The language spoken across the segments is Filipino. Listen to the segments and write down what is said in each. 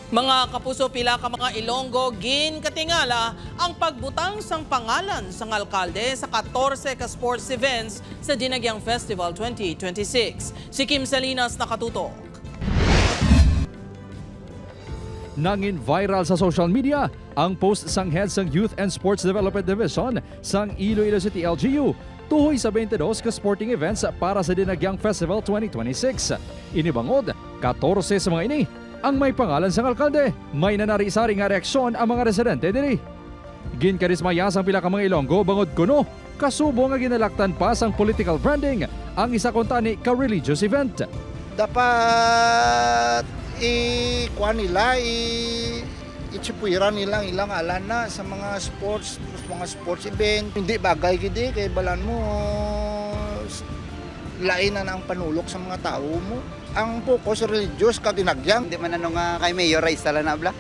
Mga kapuso, pila ka mga Ilonggo, katingala ang pagbutang sang pangalan sang alkalde sa 14 ka sports events sa Dinagyang Festival 2026. Si Kim Salinas nakatutok. Nangin viral sa social media ang post sang head sang Youth and Sports Development Division sang Iloilo City LGU tuhoy sa 22 ka sporting events para sa Dinagyang Festival 2026. Inibangod, 14 sa mga ini ang may pangalan sang alkalde. May nanari-sari nga reaksyon ang mga residente diri. Ginkarismayas ang pila ka mga Ilonggo bangod kuno kasubo nga ginalaktan pa sang political branding ang isa kuntani ka religious event. Dapat ikuan nila, itsipuiran nilang ilang alana sa mga sports event. Hindi bagay gidi kay balan mo lain na ang panulok sa mga tao mo. Ang focus religious ka Dinagyang. Hindi man nga kay Mayor Raisa lang na bla.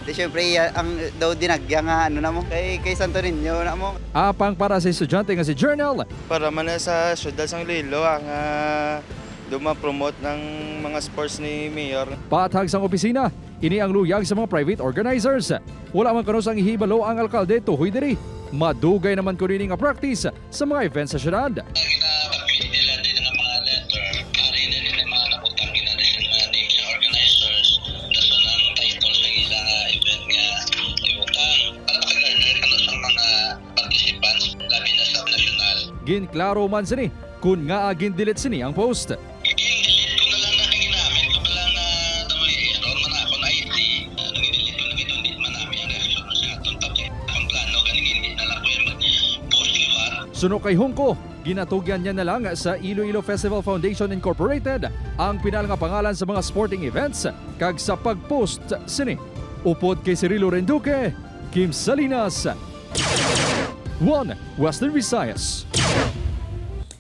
Di syempre ang daw Dinagyang nga ano na mo kay Santo Niño na mo. Apang para sa estudyante nga si Journal. Para man sa syudad sang Iloilo ang duma-promote ng mga sports ni Mayor. Patag sang opisina, ini ang luyag sa mga private organizers. Wala man kuno sang ihibalo ang alkalde tuhoy diri. Madugay naman kuno nga practice sa mga events sa syudad. Ginklaro man sini kung nga gindelete sini ang post. Suno kay Hungko, ginatugyan niya na lang sa Iloilo Festival Foundation Incorporated ang pinal nga pangalan sa mga sporting events kag sa pagpost sini. Upod kay Cirilo Renduque, Kim Salinas, 1 Western Visayas.